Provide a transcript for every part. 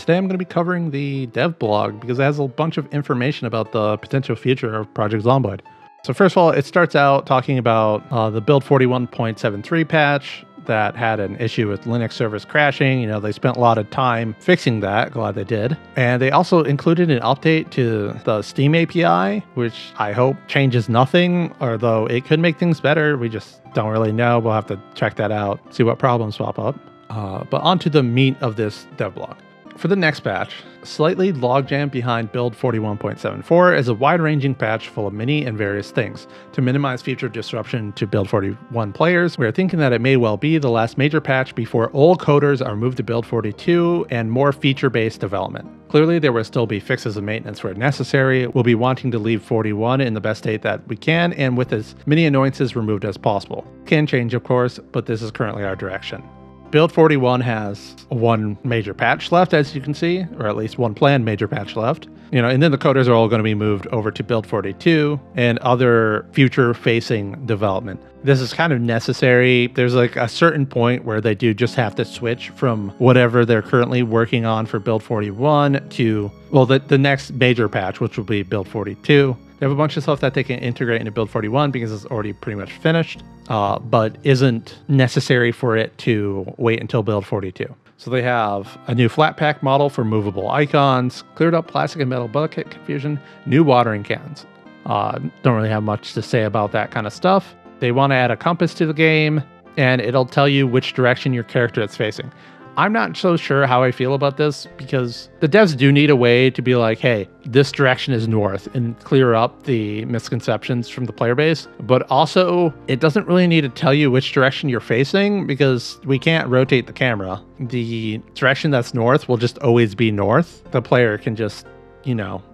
Today I'm going to be covering the dev blog because it has a bunch of information about the potential future of Project Zomboid. So first of all, it starts out talking about the build 41.73 patch that had an issue with Linux servers crashing. You know, they spent a lot of time fixing that. Glad they did. And they also included an update to the Steam API, which I hope changes nothing, although it could make things better. We just don't really know. We'll have to check that out, see what problems pop up. But on to the meat of this devlog. For the next patch, slightly logjam behind build 41.74 is a wide-ranging patch full of many and various things. To minimize future disruption to build 41 players, we are thinking that it may well be the last major patch before all coders are moved to build 42 and more feature-based development. Clearly, there will still be fixes and maintenance where necessary. We'll be wanting to leave 41 in the best state that we can and with as many annoyances removed as possible. Can change, of course, but this is currently our direction. Build 41 has one major patch left, as you can see, or at least one planned major patch left. You know, and then the coders are all going to be moved over to build 42 and other future-facing development. This is kind of necessary. There's like a certain point where they do just have to switch from whatever they're currently working on for build 41 to, well, the next major patch, which will be build 42. They have a bunch of stuff that they can integrate into build 41 because it's already pretty much finished, but isn't necessary for it to wait until build 42. So they have a new Flatpack model for movable icons, cleared up plastic and metal bucket confusion, new watering cans. Don't really have much to say about that kind of stuff. They want to add a compass to the game, and it'll tell you which direction your character is facing. I'm not so sure how I feel about this because the devs do need a way to be like, hey, this direction is north and clear up the misconceptions from the player base. But also, it doesn't really need to tell you which direction you're facing because we can't rotate the camera. The direction that's north will just always be north. The player can just, you know,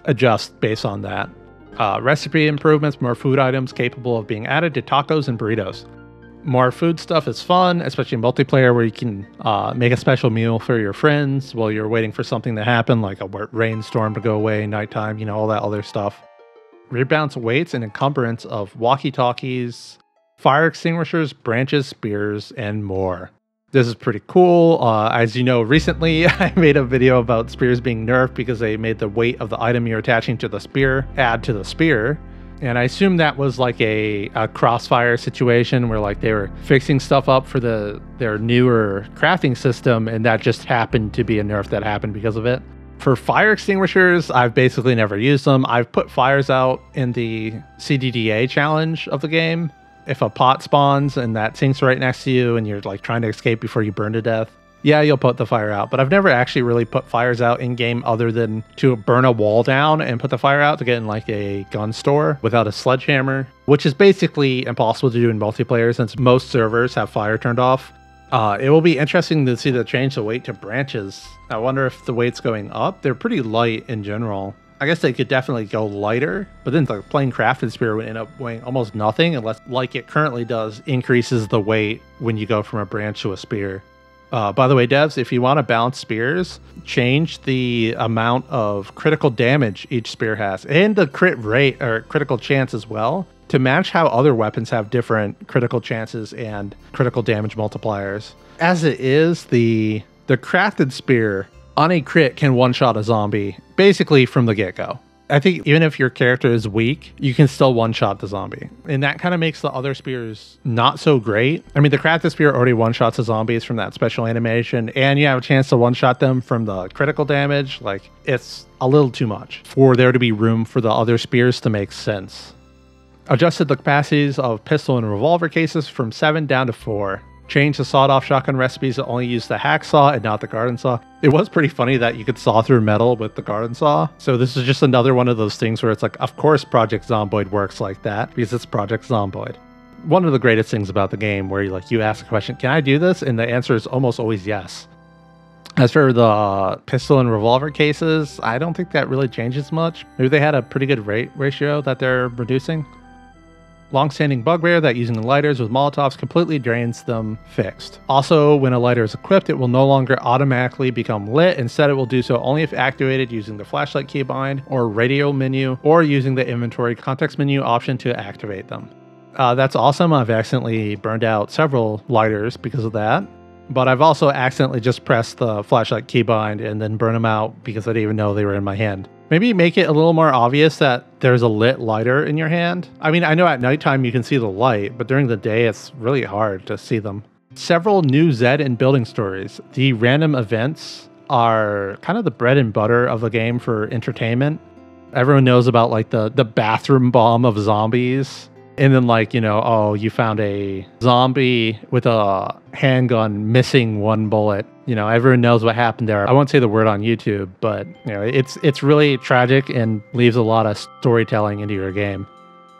adjust based on that. Recipe improvements, more food items capable of being added to tacos and burritos. More food stuff is fun, especially in multiplayer where you can make a special meal for your friends while you're waiting for something to happen, like a rainstorm to go away, nighttime, you know, all that other stuff. Rebalance weights and encumbrance of walkie-talkies, fire extinguishers, branches, spears, and more. This is pretty cool. As you know, recently I made a video about spears being nerfed because they made the weight of the item you're attaching to the spear add to the spear. And I assume that was like a crossfire situation where like they were fixing stuff up for their newer crafting system, and that just happened to be a nerf that happened because of it. For fire extinguishers, I've basically never used them. I've put fires out in the CDDA challenge of the game. If a pot spawns and that sinks right next to you and you're like trying to escape before you burn to death, yeah, you'll put the fire out. But I've never actually really put fires out in game other than to burn a wall down and put the fire out to get in like a gun store without a sledgehammer, which is basically impossible to do in multiplayer since most servers have fire turned off. It will be interesting to see the change the weight to branches. I wonder if the weight's going up. They're pretty light in general. I guess they could definitely go lighter, but then the plain crafted spear would end up weighing almost nothing unless, like it currently does, increases the weight when you go from a branch to a spear. By the way, devs, if you want to balance spears, change the amount of critical damage each spear has and the crit rate or critical chance as well to match how other weapons have different critical chances and critical damage multipliers. As it is, the crafted spear on a crit can one-shot a zombie basically from the get-go. I think even if your character is weak, you can still one-shot the zombie. And that kind of makes the other spears not so great. I mean, the crafted spear already one-shots the zombies from that special animation, and you have a chance to one-shot them from the critical damage. Like, it's a little too much for there to be room for the other spears to make sense. Adjusted the capacities of pistol and revolver cases from 7 down to 4. Change the sawed-off shotgun recipes to only use the hacksaw and not the garden saw. It was pretty funny that you could saw through metal with the garden saw. So this is just another one of those things where it's like, of course Project Zomboid works like that because it's Project Zomboid. One of the greatest things about the game where you ask a question, can I do this? And the answer is almost always yes. As for the pistol and revolver cases, I don't think that really changes much. Maybe they had a pretty good rate ratio that they're reducing. Long-standing bugbear that using lighters with Molotovs completely drains them, fixed. Also, when a lighter is equipped, it will no longer automatically become lit. Instead, it will do so only if activated using the flashlight keybind or radio menu or using the inventory context menu option to activate them. That's awesome. I've accidentally burned out several lighters because of that. but I've also accidentally just pressed the flashlight keybind and then burn them out because I didn't even know they were in my hand. Maybe make it a little more obvious that there's a lit lighter in your hand. I mean, I know at nighttime you can see the light, but during the day it's really hard to see them. Several new Zed and building stories. The random events are kind of the bread and butter of the game for entertainment. Everyone knows about like the bathroom bomb of zombies. And then like, you know, oh, you found a zombie with a handgun missing one bullet. You know, everyone knows what happened there. I won't say the word on YouTube, but you know, it's really tragic and leaves a lot of storytelling into your game.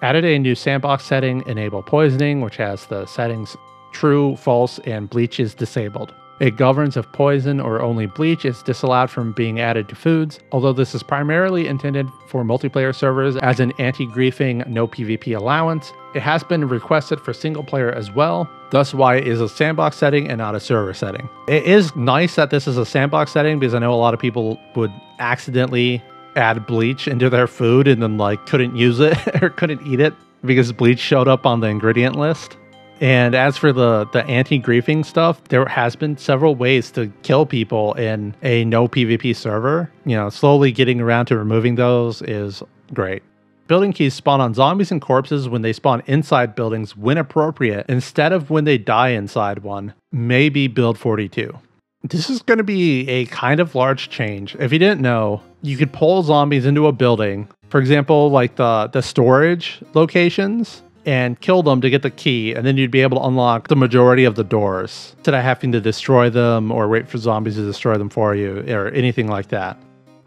Added a new sandbox setting, enable poisoning, which has the settings true, false, and bleach is disabled. It governs if poison or only bleach is disallowed from being added to foods, although this is primarily intended for multiplayer servers as an anti-griefing no PvP allowance. It has been requested for single player as well, thus why it is a sandbox setting and not a server setting. It is nice that this is a sandbox setting because I know a lot of people would accidentally add bleach into their food and then like couldn't use it or couldn't eat it because bleach showed up on the ingredient list. And as for the anti-griefing stuff, there has been several ways to kill people in a no PvP server. You know, slowly getting around to removing those is great. Building keys spawn on zombies and corpses when they spawn inside buildings when appropriate, instead of when they die inside one. Maybe build 42. This is going to be a kind of large change. If you didn't know, you could pull zombies into a building, for example, like the storage locations, and kill them to get the key, and then you'd be able to unlock the majority of the doors instead of having to destroy them or wait for zombies to destroy them for you or anything like that.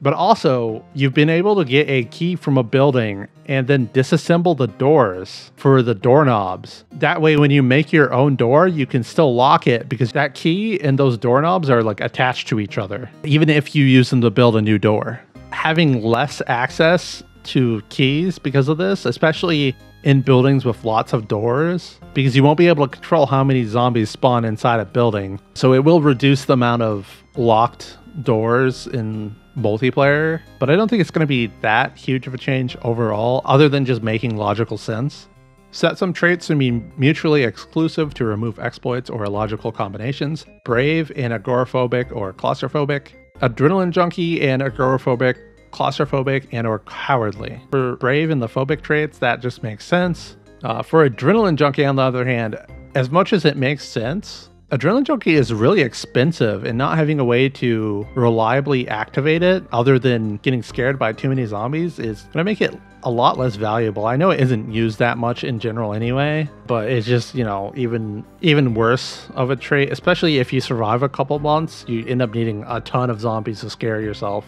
But also, you've been able to get a key from a building and then disassemble the doors for the doorknobs. That way, when you make your own door, you can still lock it because that key and those doorknobs are like attached to each other, even if you use them to build a new door. Having less access to keys because of this, especially in buildings with lots of doors, because you won't be able to control how many zombies spawn inside a building. So it will reduce the amount of locked doors in multiplayer, but I don't think it's going to be that huge of a change overall, other than just making logical sense. Set some traits to be mutually exclusive to remove exploits or illogical combinations. Brave and agoraphobic or claustrophobic. Adrenaline junkie and agoraphobic, claustrophobic, and or cowardly. For brave and the phobic traits, that just makes sense. For adrenaline junkie, on the other hand, as much as it makes sense, adrenaline junkie is really expensive, and not having a way to reliably activate it other than getting scared by too many zombies is going to make it a lot less valuable. I know it isn't used that much in general anyway, but it's just, you know, even worse of a trait, especially if you survive a couple months, you end up needing a ton of zombies to scare yourself.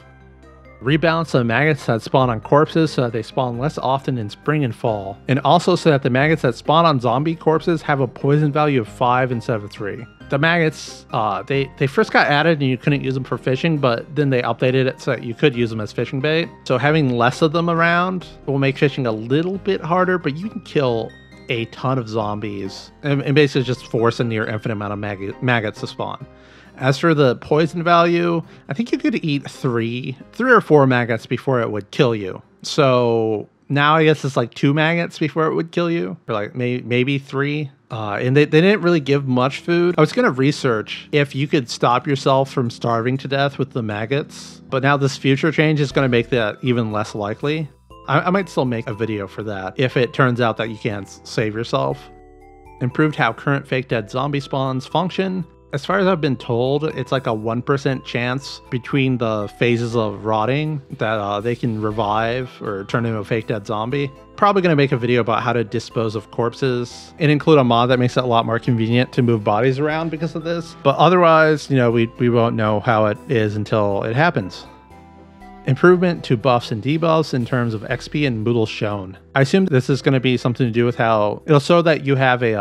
Rebalance the maggots that spawn on corpses so that they spawn less often in spring and fall. And also so that the maggots that spawn on zombie corpses have a poison value of 5 instead of 3. The maggots, they first got added and you couldn't use them for fishing, but then they updated it so that you could use them as fishing bait. So having less of them around will make fishing a little bit harder, but you can kill a ton of zombies and basically just force a near infinite amount of maggots to spawn. As for the poison value, I think you could eat three or four maggots before it would kill you. So now I guess it's like 2 maggots before it would kill you, or like maybe 3. And they didn't really give much food. I was going to research if you could stop yourself from starving to death with the maggots, but now this future change is going to make that even less likely. I might still make a video for that if it turns out that you can't save yourself. Improved how current fake dead zombie spawns function. As far as I've been told, it's like a 1% chance between the phases of rotting that they can revive or turn into a fake dead zombie. Probably going to make a video about how to dispose of corpses and include a mod that makes it a lot more convenient to move bodies around because of this. But otherwise, you know, we won't know how it is until it happens. Improvement to buffs and debuffs in terms of XP and Moodle shown. I assume this is going to be something to do with how it'll show that you have a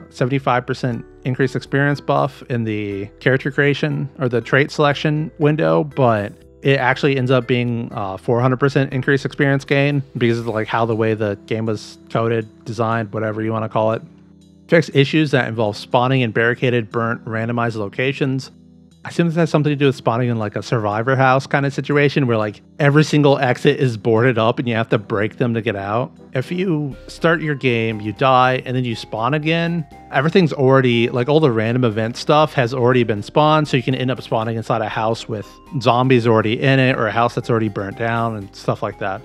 75% increased experience buff in the character creation or the trait selection window, but it actually ends up being 400% increased experience gain because of like how the way the game was coded, designed, whatever you want to call it. Fix issues that involve spawning in barricaded, burnt, randomized locations. I assume this has something to do with spawning in like a survivor house kind of situation where like every single exit is boarded up and you have to break them to get out. If you start your game, you die, and then you spawn again, everything's already, like all the random event stuff has already been spawned, so you can end up spawning inside a house with zombies already in it or a house that's already burnt down and stuff like that.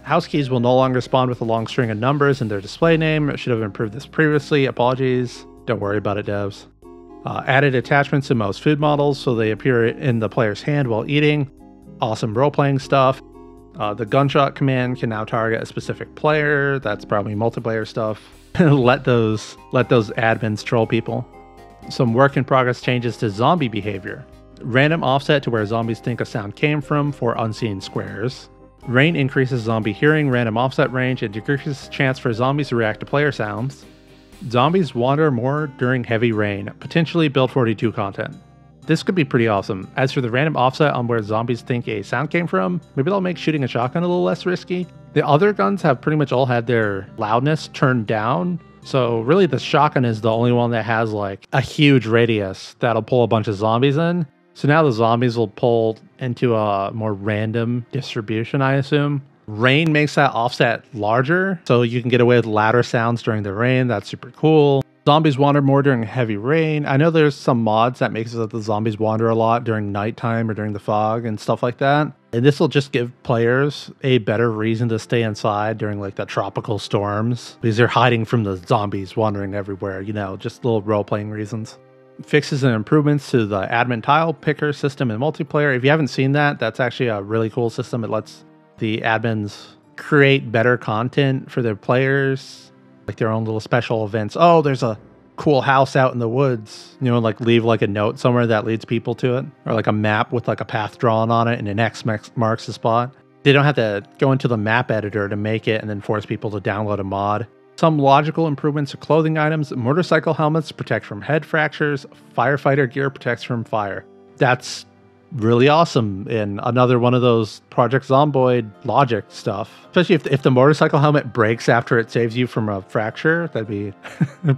House keys will no longer spawn with a long string of numbers in their display name. It should have improved this previously. Apologies. Don't worry about it, devs. Added attachments to most food models so they appear in the player's hand while eating. Awesome role-playing stuff. The gunshot command can now target a specific player. That's probably multiplayer stuff. let those admins troll people. Some work in progress changes to zombie behavior. Random offset to where zombies think a sound came from for unseen squares. Rain increases zombie hearing, random offset range, and decreases chance for zombies to react to player sounds. Zombies wander more during heavy rain, potentially Build 42 content. This could be pretty awesome. As for the random offset on where zombies think a sound came from, maybe they'll make shooting a shotgun a little less risky. The other guns have pretty much all had their loudness turned down, so really the shotgun is the only one that has like a huge radius that'll pull a bunch of zombies in. So now the zombies will pull into a more random distribution, I assume. Rain makes that offset larger, so you can get away with louder sounds during the rain. That's super cool. Zombies wander more during heavy rain. I know there's some mods that makes it so that the zombies wander a lot during nighttime or during the fog and stuff like that. And this will just give players a better reason to stay inside during like the tropical storms because they're hiding from the zombies wandering everywhere, you know, just little role-playing reasons. Fixes and improvements to the admin tile picker system in multiplayer. If you haven't seen that, that's actually a really cool system. It lets the admins create better content for their players, like their own little special events. Oh, there's a cool house out in the woods, you know, like leave like a note somewhere that leads people to it, or like a map with like a path drawn on it and an X marks the spot. They don't have to go into the map editor to make it and then force people to download a mod. Some logical improvements to clothing items. Motorcycle helmets protect from head fractures. Firefighter gear protects from fire. That's really awesome in another one of those Project Zomboid logic stuff. Especially if the motorcycle helmet breaks after it saves you from a fracture, that'd be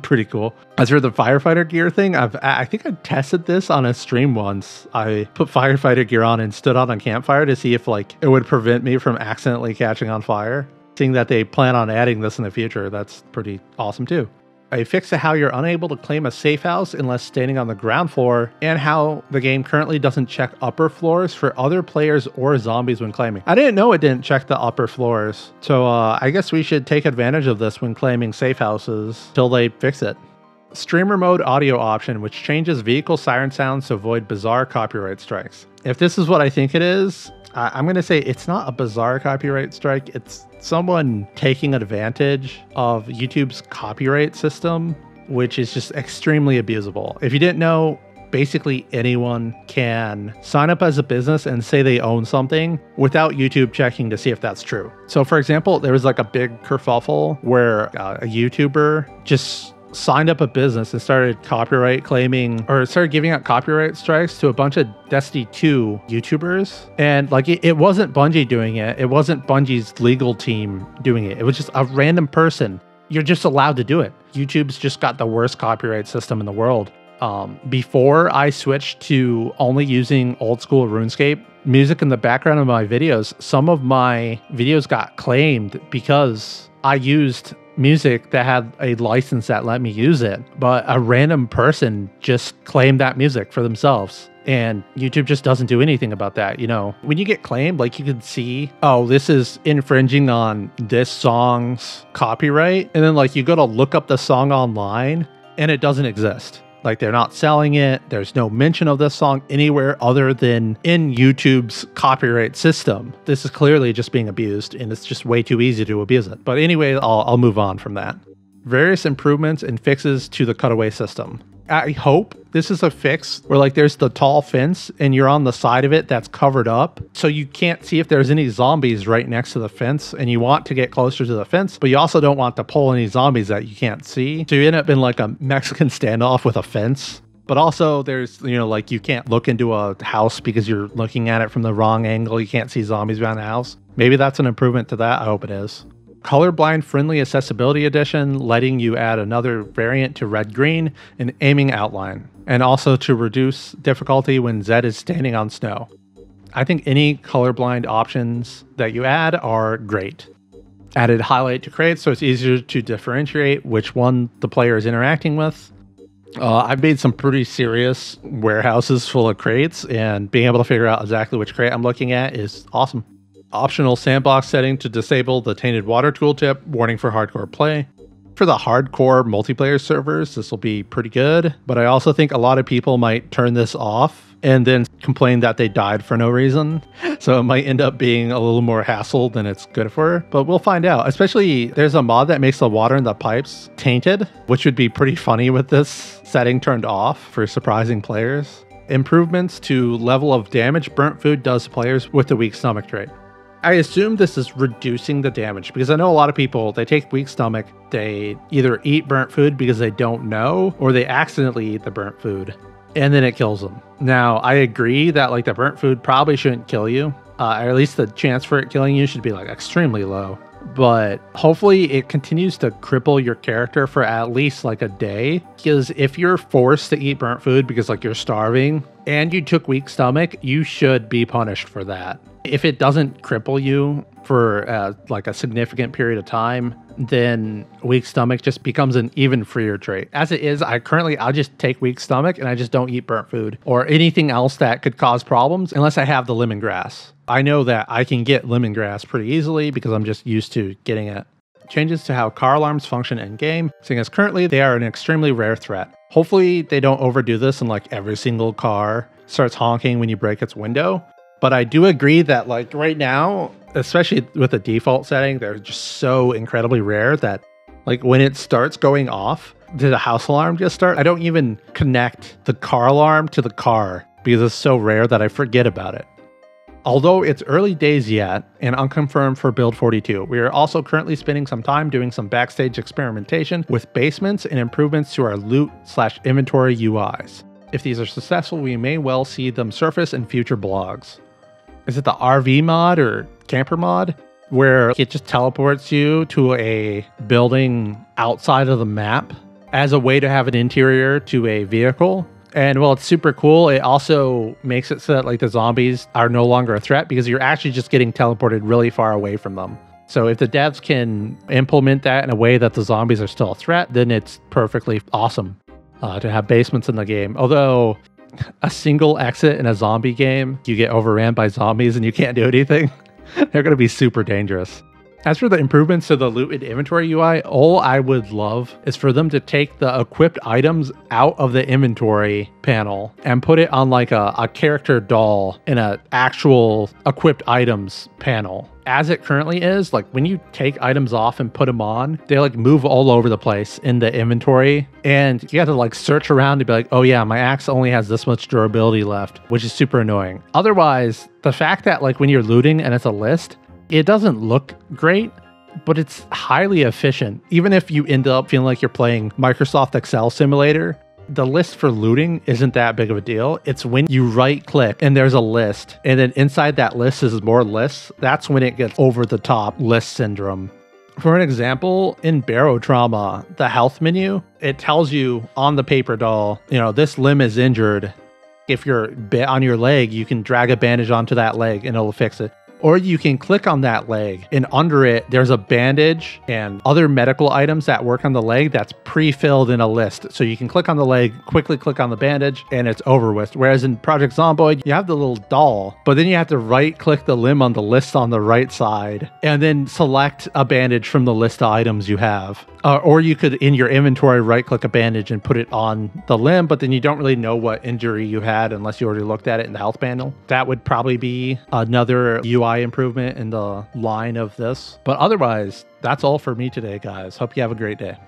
pretty cool. As for the firefighter gear thing, I think I tested this on a stream once. I put firefighter gear on and stood out on campfire to see if like it would prevent me from accidentally catching on fire. Seeing that they plan on adding this in the future, that's pretty awesome too. A fix to how you're unable to claim a safe house unless standing on the ground floor, and how the game currently doesn't check upper floors for other players or zombies when claiming. I didn't know it didn't check the upper floors, so I guess we should take advantage of this when claiming safe houses till they fix it. Streamer mode audio option, which changes vehicle siren sounds to avoid bizarre copyright strikes. If this is what I think it is, I'm going to say it's not a bizarre copyright strike. It's someone taking advantage of YouTube's copyright system, which is just extremely abusable. If you didn't know, basically anyone can sign up as a business and say they own something without YouTube checking to see if that's true. So for example, there was like a big kerfuffle where a YouTuber just signed up a business and started copyright claiming, or started giving out copyright strikes to a bunch of Destiny 2 YouTubers. And like it wasn't Bungie doing it. It wasn't Bungie's legal team doing it. It was just a random person. You're just allowed to do it. YouTube's just got the worst copyright system in the world. Before I switched to only using old school RuneScape music in the background of my videos, some of my videos got claimed because I used music that had a license that let me use it, but a random person just claimed that music for themselves. And YouTube just doesn't do anything about that. You know, when you get claimed, like you can see, oh, this is infringing on this song's copyright. And then like you go to look up the song online and it doesn't exist. Like they're not selling it. There's no mention of this song anywhere other than in YouTube's copyright system. This is clearly just being abused and it's just way too easy to abuse it. But anyway, I'll move on from that. Various improvements and fixes to the cutaway system. I hope this is a fix where like there's the tall fence and you're on the side of it that's covered up. So you can't see if there's any zombies right next to the fence and you want to get closer to the fence, but you also don't want to pull any zombies that you can't see. So you end up in like a Mexican standoff with a fence. But also there's, you know, like you can't look into a house because you're looking at it from the wrong angle. You can't see zombies behind the house. Maybe that's an improvement to that. I hope it is. Colorblind Friendly Accessibility Edition, letting you add another variant to red-green and aiming outline, and also to reduce difficulty when Zed is standing on snow. I think any colorblind options that you add are great. Added highlight to crates so it's easier to differentiate which one the player is interacting with. I've made some pretty serious warehouses full of crates, and being able to figure out exactly which crate I'm looking at is awesome. Optional sandbox setting to disable the tainted water tooltip, warning for hardcore play. For the hardcore multiplayer servers, this will be pretty good, but I also think a lot of people might turn this off and then complain that they died for no reason. So it might end up being a little more hassle than it's good for, but we'll find out. Especially there's a mod that makes the water in the pipes tainted, which would be pretty funny with this setting turned off for surprising players. Improvements to level of damage burnt food does to players with the weak stomach trait. I assume this is reducing the damage because I know a lot of people, they take weak stomach, they either eat burnt food because they don't know, or they accidentally eat the burnt food and then it kills them. Now, I agree that like the burnt food probably shouldn't kill you, or at least the chance for it killing you should be like extremely low. But hopefully it continues to cripple your character for at least like a day. Because if you're forced to eat burnt food because like you're starving and you took weak stomach, you should be punished for that. If it doesn't cripple you for like a significant period of time, then weak stomach just becomes an even freer trait. As it is, I'll just take weak stomach and I just don't eat burnt food or anything else that could cause problems unless I have the lemongrass. I know that I can get lemongrass pretty easily because I'm just used to getting it. Changes to how car alarms function in game, seeing as currently they are an extremely rare threat. Hopefully they don't overdo this and like every single car starts honking when you break its window. But I do agree that like right now, especially with the default setting, they're just so incredibly rare that like when it starts going off, did a house alarm just start? I don't even connect the car alarm to the car because it's so rare that I forget about it. Although it's early days yet and unconfirmed for build 42, we are also currently spending some time doing some backstage experimentation with basements and improvements to our loot/inventory UIs. If these are successful, we may well see them surface in future blogs. Is it the RV mod or camper mod where it just teleports you to a building outside of the map as a way to have an interior to a vehicle? And while it's super cool, it also makes it so that like the zombies are no longer a threat because you're actually just getting teleported really far away from them. So if the devs can implement that in a way that the zombies are still a threat, then it's perfectly awesome to have basements in the game. Although a single exit in a zombie game, you get overran by zombies and you can't do anything. They're going to be super dangerous. As for the improvements to the loot and inventory UI, all I would love is for them to take the equipped items out of the inventory panel and put it on like a character doll in an actual equipped items panel. As it currently is, like when you take items off and put them on, they like move all over the place in the inventory. And you have to like search around to be like, oh yeah, my axe only has this much durability left, which is super annoying. Otherwise, the fact that like when you're looting and it's a list, it doesn't look great, but it's highly efficient. Even if you end up feeling like you're playing Microsoft Excel Simulator, the list for looting isn't that big of a deal. It's when you right click and there's a list and then inside that list is more lists. That's when it gets over the top list syndrome. For an example, in Barotrauma, the health menu, it tells you on the paper doll, you know, this limb is injured. If you're bit on your leg, you can drag a bandage onto that leg and it'll fix it. Or you can click on that leg and under it, there's a bandage and other medical items that work on the leg that's pre-filled in a list. So you can click on the leg, quickly click on the bandage, and it's over with. Whereas in Project Zomboid, you have the little doll, but then you have to right click the limb on the list on the right side and then select a bandage from the list of items you have. Or you could, in your inventory, right click a bandage and put it on the limb, but then you don't really know what injury you had unless you already looked at it in the health panel. That would probably be another UI improvement in the line of this. But otherwise, that's all for me today, guys. Hope you have a great day.